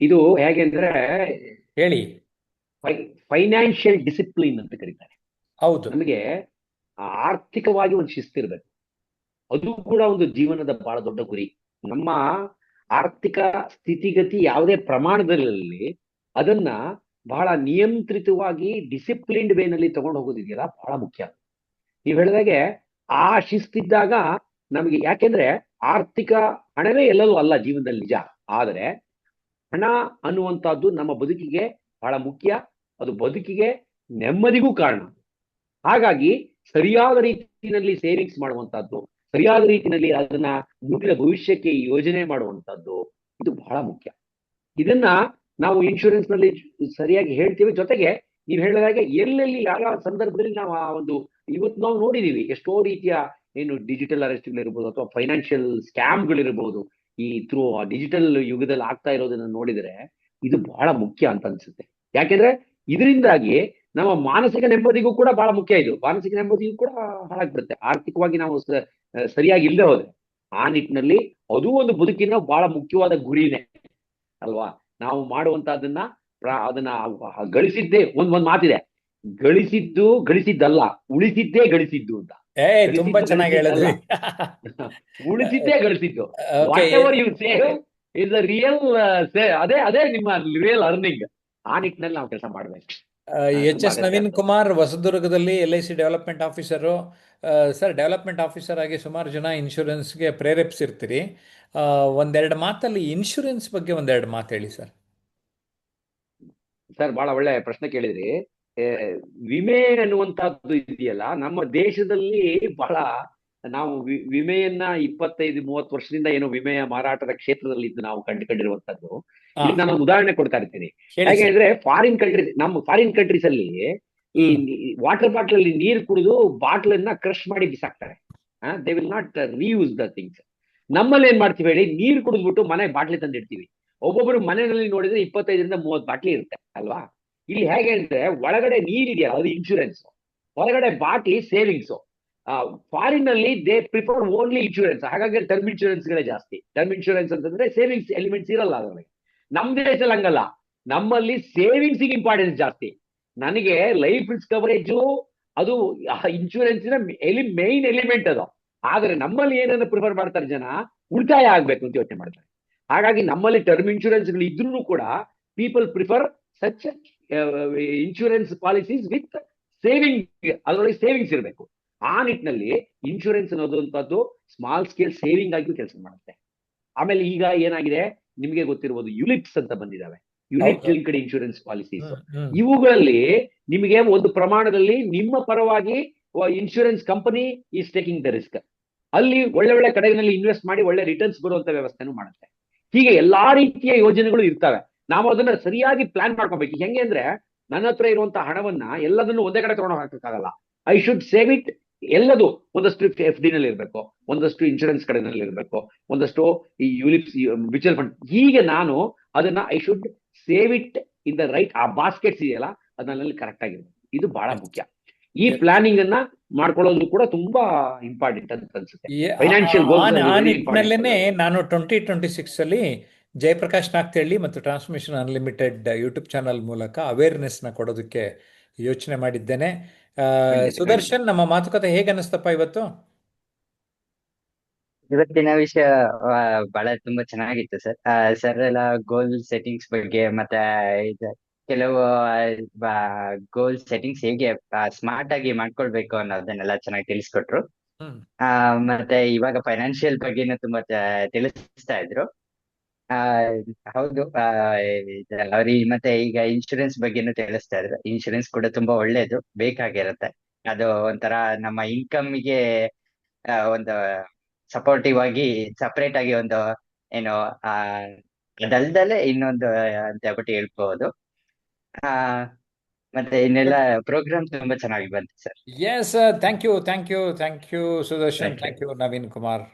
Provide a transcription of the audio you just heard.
ಇದು ಹೇಗೆ ಅಂದ್ರೆ ಹೇಳಿ. ಫೈನಾನ್ಷಿಯಲ್ ಡಿಸಿಪ್ಲಿನ್ ಅಂತ ಕರೀತಾರೆ. ಹೌದು. ನಮಗೆ ಆರ್ಥಿಕವಾಗಿ ಒಂದು ಶಿಸ್ತಿರ್ಬೇಕು. ಅದು ಕೂಡ ಒಂದು ಜೀವನದ ಬಹಳ ದೊಡ್ಡ ಗುರಿ. ನಮ್ಮ ಆರ್ಥಿಕ ಸ್ಥಿತಿಗತಿ ಯಾವುದೇ ಪ್ರಮಾಣದಲ್ಲಿ ಅದನ್ನ ಬಹಳ ನಿಯಂತ್ರಿತವಾಗಿ ಡಿಸಿಪ್ಲಿನ್ಡ್ ವೇನಲ್ಲಿ ತಗೊಂಡು ಹೋಗೋದಿದೆಯಲ್ಲ ಬಹಳ ಮುಖ್ಯ. ನೀವು ಹೇಳಿದಾಗೆ ಆ ಶಿಸ್ತಿದ್ದಾಗ ನಮಗೆ, ಯಾಕೆಂದ್ರೆ ಆರ್ಥಿಕ ಹಣವೇ ಎಲ್ಲವೂ ಅಲ್ಲ ಜೀವನದಲ್ಲಿ, ನಿಜ. ಆದರೆ ಹಣ ಅನ್ನುವಂಥದ್ದು ನಮ್ಮ ಬದುಕಿಗೆ ಬಹಳ ಮುಖ್ಯ. ಅದು ಬದುಕಿಗೆ ನೆಮ್ಮದಿಗೂ ಕಾರಣ. ಹಾಗಾಗಿ ಸರಿಯಾದ ರೀತಿಯಲ್ಲಿ ಸೇವಿಂಗ್ಸ್ ಮಾಡುವಂತಹದ್ದು, ಸರಿಯಾದ ರೀತಿಯಲ್ಲಿ ಅದನ್ನ ಮುಂದಿನ ಭವಿಷ್ಯಕ್ಕೆ ಯೋಜನೆ ಮಾಡುವಂತಹದ್ದು, ಇದು ಬಹಳ ಮುಖ್ಯ. ಇದನ್ನ ನಾವು ಇನ್ಶೂರೆನ್ಸ್ ನಲ್ಲಿ ಸರಿಯಾಗಿ ಹೇಳ್ತೀವಿ. ಜೊತೆಗೆ ನೀವು ಹೇಳಿದಾಗೆ ಎಲ್ಲೆಲ್ಲಿ ಯಾವ ಸಂದರ್ಭದಲ್ಲಿ ನಾವು ಆ ಒಂದು, ಇವತ್ತು ನಾವು ನೋಡಿದೀವಿ ಎಷ್ಟೋ ರೀತಿಯ ಏನು ಡಿಜಿಟಲ್ ಅರೆಸ್ಟ್ಗಳಿರ್ಬೋದು ಅಥವಾ ಫೈನಾನ್ಷಿಯಲ್ ಸ್ಕ್ಯಾಮ್ಗಳಿರ್ಬೋದು, ಈ ಥ್ರೂ ಡಿಜಿಟಲ್ ಯುಗದಲ್ಲಿ ಆಗ್ತಾ ಇರೋದನ್ನ ನೋಡಿದರೆ ಇದು ಬಹಳ ಮುಖ್ಯ ಅಂತ ಅನ್ಸುತ್ತೆ. ಯಾಕೆಂದ್ರೆ ಇದರಿಂದಾಗಿ ನಮ್ಮ ಮಾನಸಿಕ ನೆಮ್ಮದಿಗೂ ಕೂಡ ಬಹಳ ಮುಖ್ಯ. ಇದು ಮಾನಸಿಕ ನೆಮ್ಮದಿಗೂ ಕೂಡ ಹಾಳಾಗ್ಬಿಡುತ್ತೆ ಆರ್ಥಿಕವಾಗಿ ನಾವು ಸರಿಯಾಗಿ ಇಲ್ಲದೆ ಹೋದ್ರೆ. ಆ ನಿಟ್ಟಿನಲ್ಲಿ ಅದು ಒಂದು ಬದುಕಿನ ಬಹಳ ಮುಖ್ಯವಾದ ಗುರಿನೇ ಅಲ್ವಾ. ನಾವು ಮಾಡುವಂತಹದನ್ನ ಅದನ್ನ ಗಳಿಸಿದ್ದೇ ಒಂದ್ ಮಾತಿದೆ, ಗಳಿಸಿದ್ದಲ್ಲ, ಉಳಿಸಿದ್ದೇ ಗಳಿಸಿದ್ದು ಅಂತ. ತುಂಬಾ ಗಳಿಸಿದ್ದು ಚೆನ್ನಾಗಿ ಗಳಿಸಿದ್ದಲ್ಲ, ಹೇಳಿದ್ರಿ. ಉಳಿಸಿದ್ದೇ ಗಳಿಸಿದ್ದು. Okay. Whatever you save is a real, ಅದೇ ಅದೇ ನಿಮ್ಮ ರಿಯಲ್ ಅರ್ನಿಂಗ್. ಆ ನಿಟ್ಟಿನಲ್ಲಿ ನಾವು ಕೆಲಸ ಮಾಡ್ಬೇಕು. ಎಚ್ ತುಂಬಾ ಎಸ್ ಅಗತ್ಯ ನವೀನ್ ಆಗ್ತದೆ. ಕುಮಾರ್, ಹೊಸದುರ್ಗದಲ್ಲಿ LIC development officer. Sir, development officer ಆಗಿ ಸುಮಾರು ಜನ ಇನ್ಶೂರೆನ್ಸ್ಗೆ ಪ್ರೇರೇಪಿಸಿರ್ತೀರಿ. ಒಂದೆರಡು ಮಾತಲ್ಲಿ ಇನ್ಶೂರೆನ್ಸ್ ಬಗ್ಗೆ ಒಂದೆರಡು ಮಾತು ಹೇಳಿ ಸರ್. ಸರ್, ಬಹಳ ಒಳ್ಳೆ ಪ್ರಶ್ನೆ ಕೇಳಿದ್ರಿ. ಏ, ವಿಮೆ ಅನ್ನುವಂತಹದ್ದು ಇದೆಯಲ್ಲ ನಮ್ಮ ದೇಶದಲ್ಲಿ ಬಹಳ, ನಾವು ವಿಮೆಯನ್ನ 25-30 ವರ್ಷದಿಂದ ಏನೋ ವಿಮೆಯ ಮಾರಾಟದ ಕ್ಷೇತ್ರದಲ್ಲಿ ಇದ್ದು ನಾವು ಕಂಡುಕೊಂಡಿರುವಂತದ್ದು. ಹಾ, ಇಲ್ಲಿ ನಾನು ಒಂದು ಉದಾಹರಣೆ ಕೊಡ್ತಾ ಇರ್ತೀನಿ. ಹೇಳಿ ಹೇಗೆ ಸರ್. ಅಂದ್ರೆ ನಮ್ಮ ಫಾರಿನ್ ಕಂಟ್ರೀಸ್ ಅಲ್ಲಿ ಈ ಹ್ಮ್. ವಾಟರ್ ಬಾಟಲ್ ಅಲ್ಲಿ ನೀರು ಕುಡಿದು ಬಾಟಲ್ ಅನ್ನ ಕ್ರಶ್ ಮಾಡಿ ಬಿಸಾಕ್ತಾರೆ. They will not reuse the things. ನಮ್ಮಲ್ಲಿ ಏನ್ ಮಾಡ್ತೀವಿ ಹೇಳಿ, ನೀರು ಕುಡಿದ್ಬಿಟ್ಟು ಮನೆಗೆ ಬಾಟ್ಲಿ ತಂದಿಡ್ತೀವಿ. ಒಬ್ಬೊಬ್ರು ಮನೆಯಲ್ಲಿ ನೋಡಿದ್ರೆ 25-30 ಬಾಟ್ಲಿ ಇರುತ್ತೆ ಅಲ್ವಾ. ಇಲ್ಲಿ ಹೇಗೆ ಅಂದ್ರೆ ಒಳಗಡೆ ನೀರಿದೆಯಲ್ಲ ಅದು ಇನ್ಶೂರೆನ್ಸ್, ಹೊರಗಡೆ ಬಾಟ್ಲಿ ಸೇವಿಂಗ್ಸ್. ಫಾರಿನ್ ಅಲ್ಲಿ ದೇ ಪ್ರಿಫರ್ ಓನ್ಲಿ ಇನ್ಶೂರೆನ್ಸ್. ಹಾಗಾಗಿ ಟರ್ಮ್ ಇನ್ಶೂರೆನ್ಸ್ ಗಳೇ ಜಾಸ್ತಿ. ಟರ್ಮ್ ಇನ್ಶೂರೆನ್ಸ್ ಅಂತಂದ್ರೆ ಸೇವಿಂಗ್ಸ್ ಎಲಿಮೆಂಟ್ಸ್ ಇರಲ್ಲ ಅದರಲ್ಲಿ. ನಮ್ ದೇಶದಲ್ಲಿ ಹಂಗಲ್ಲ, ನಮ್ಮಲ್ಲಿ ಸೇವಿಂಗ್ಸ್ ಇಂಪಾರ್ಟೆನ್ಸ್ ಜಾಸ್ತಿ. ನನಗೆ ಲೈಫ್ ರಿಸ್ಕ್ ಕವರೇಜ್ ಅದು ಇನ್ಶೂರೆನ್ಸ್ ಮೈನ್ ಎಲಿಮೆಂಟ್ ಅದು. ಆದ್ರೆ ನಮ್ಮಲ್ಲಿ ಏನನ್ನು ಪ್ರಿಫರ್ ಮಾಡ್ತಾರೆ ಜನ, ಉಳಿತಾಯ ಆಗ್ಬೇಕು ಅಂತ ಯೋಚನೆ ಮಾಡ್ತಾರೆ. ಹಾಗಾಗಿ ನಮ್ಮಲ್ಲಿ ಟರ್ಮ್ ಇನ್ಶೂರೆನ್ಸ್ ಗಳು ಇದ್ರೂ ಕೂಡ people prefer such insurance policies with saving. ಅದರೊಳಗೆ ಸೇವಿಂಗ್ಸ್ ಇರಬೇಕು. ಆ ನಿಟ್ಟಿನಲ್ಲಿ ಇನ್ಶೂರೆನ್ಸ್ ಅನ್ನೋದಂಥದ್ದು ಸ್ಮಾಲ್ ಸ್ಕೇಲ್ ಸೇವಿಂಗ್ ಆಗಿಯೂ ಕೆಲಸ ಮಾಡುತ್ತೆ. ಆಮೇಲೆ ಈಗ ಏನಾಗಿದೆ, ನಿಮಗೆ ಗೊತ್ತಿರಬಹುದು, ಯುಲಿಪ್ಸ್ ಅಂತ ಬಂದಿದ್ದಾವೆ, ಯುನಿಟ್ ಹೌದು. Linked insurance policies. Hmm, hmm. ಇವುಗಳಲ್ಲಿ ನಿಮಗೆ ಒಂದು ಪ್ರಮಾಣದಲ್ಲಿ ನಿಮ್ಮ ಪರವಾಗಿ insurance company is taking the risk. ಅಲ್ಲಿ ಒಳ್ಳೆ ಒಳ್ಳೆ ಕಡೆಗಳಲ್ಲಿ ಇನ್ವೆಸ್ಟ್ ಮಾಡಿ ಒಳ್ಳೆ ರಿಟರ್ನ್ಸ್ ಬರುವಂತ ವ್ಯವಸ್ಥೆನೂ ಮಾಡುತ್ತೆ. ಹೀಗೆ ಎಲ್ಲಾ ರೀತಿಯ ಯೋಜನೆಗಳು ಇರ್ತವೆ. ನಾವು ಅದನ್ನ ಸರಿಯಾಗಿ ಪ್ಲಾನ್ ಮಾಡ್ಕೋಬೇಕು. ಹೆಂಗೆ ಅಂದ್ರೆ, ನನ್ನ ಹತ್ರ ಇರುವಂತಹ ಹಣವನ್ನ ಎಲ್ಲದನ್ನು ಒಂದೇ ಕಡೆ ತಗೊಂಡು ಹಾಕಕ್ಕಾಗಲ್ಲ. I should save it. ಎಲ್ಲದು ಒಂದಷ್ಟು FD ನಲ್ಲಿ ಇರಬೇಕು, ಒಂದಷ್ಟು ಇನ್ಶೂರೆನ್ಸ್ ಕಡೆನಲ್ಲಿ ಇರಬೇಕು, ಒಂದಷ್ಟು ಈ ಯುಲಿಪ್ಸ್ ಮ್ಯೂಚುವಲ್ ಫಂಡ್. ಹೀಗೆ ನಾನು ಅದನ್ನ I should save it in the right. ಆ ಬಾಸ್ಕೆಟ್ಸ್ ಇದೆಯಲ್ಲ ಅದನ್ನಲ್ಲಿ ಕರೆಕ್ಟ್ ಆಗಿರ್ಬೇಕು. ಇದು ಬಹಳ ಮುಖ್ಯ. ಈ ಪ್ಲಾನಿಂಗ್ ಅನ್ನ ಮಾಡ್ಕೊಳ್ಳೋದು ಕೂಡ ತುಂಬಾ ಇಂಪಾರ್ಟೆಂಟ್ ಅಂತ ಅನ್ಸುತ್ತೆ. ಫೈನಾನ್ಷಿಯಲ್ ಗೋಲ್ಸ್ ಆ ವೆರಿ ಇಂಪಾರ್ಟೆಂಟ್ ಫಾರ್ ನಿಟ್ಟಿನಲ್ಲೇನೆ ದಟ್. ನಾನು 2026 ಅಲ್ಲಿ ಜಯಪ್ರಕಾಶ್ ನಾಗ್ತಳ್ಳಿ ಮತ್ತು ಟ್ರಾನ್ಸ್ಮಿಷನ್ ಅನ್ಲಿಮಿಟೆಡ್ ಯೂಟ್ಯೂಬ್ ಚಾನಲ್ ಮೂಲಕ ಅವೇರ್ನೆಸ್ನ ಕೊಡೋದಕ್ಕೆ ಯೋಚನೆ ಮಾಡಿದ್ದೇನೆ. ಖಂಡಿತ ಖಂಡಿತ. ಸುದರ್ಶನ್, ನಮ್ಮ ಮಾತುಕತೆ ಹೇಗೆ ಅನ್ನಿಸ್ತಪ್ಪ ಇವತ್ತು? ಇವತ್ತಿನ ವಿಷಯ ಬಹಳ ತುಂಬಾ ಚೆನ್ನಾಗಿತ್ತು ಸರ್. ಸರ್ ಎಲ್ಲ ಗೋಲ್ ಸೆಟ್ಟಿಂಗ್ಸ್ ಬಗ್ಗೆ ಮತ್ತೆ ಇದು ಕೆಲವು ಗೋಲ್ ಸೆಟ್ಟಿಂಗ್ಸ್ ಹೇಗೆ ಸ್ಮಾರ್ಟ್ ಆಗಿ ಮಾಡ್ಕೊಳ್ಬೇಕು ಅನ್ನೋದನ್ನೆಲ್ಲ ಚೆನ್ನಾಗಿ ತಿಳಿಸ್ಕೊಟ್ರು. ಹ್ಮ್. ಮತ್ತೆ ಇವಾಗ ಫೈನಾನ್ಷಿಯಲ್ ಬಗ್ಗೆನೂ ತುಂಬಾ ತಿಳಿಸ್ತಾ ಇದ್ರು. ಆ ಹೌದು. ಅವ್ರಿಗೆ ಮತ್ತೆ ಈಗ ಇನ್ಶೂರೆನ್ಸ್ ಬಗ್ಗೆನೂ ತಿಳಿಸ್ತಾ ಇದ್ರು. ಇನ್ಶೂರೆನ್ಸ್ ಕೂಡ ತುಂಬಾ ಒಳ್ಳೇದು, ಬೇಕಾಗಿರುತ್ತೆ. ಅದು ಒಂಥರ ನಮ್ಮ ಇನ್ಕಮ್ಗೆ ಒಂದು ಸಪೋರ್ಟಿವ್ ಆಗಿ ಸಪರೇಟ್ ಆಗಿ ಒಂದು ಏನು ಆ ಅದಲ್ದಲೆ ಇನ್ನೊಂದು ಅಂತ ಹೇಳ್ಬಿಟ್ಟು ಹೇಳ್ಬಹುದು. ಆ ಮತ್ತೆ ಇನ್ನೆಲ್ಲ ಪ್ರೋಗ್ರಾಮ್ ತುಂಬಾ ಚೆನ್ನಾಗಿ ಬಂತು sir. Yes, thank you, thank you, thank you Sudarshan, thank you. Thank you Naveen Kumar.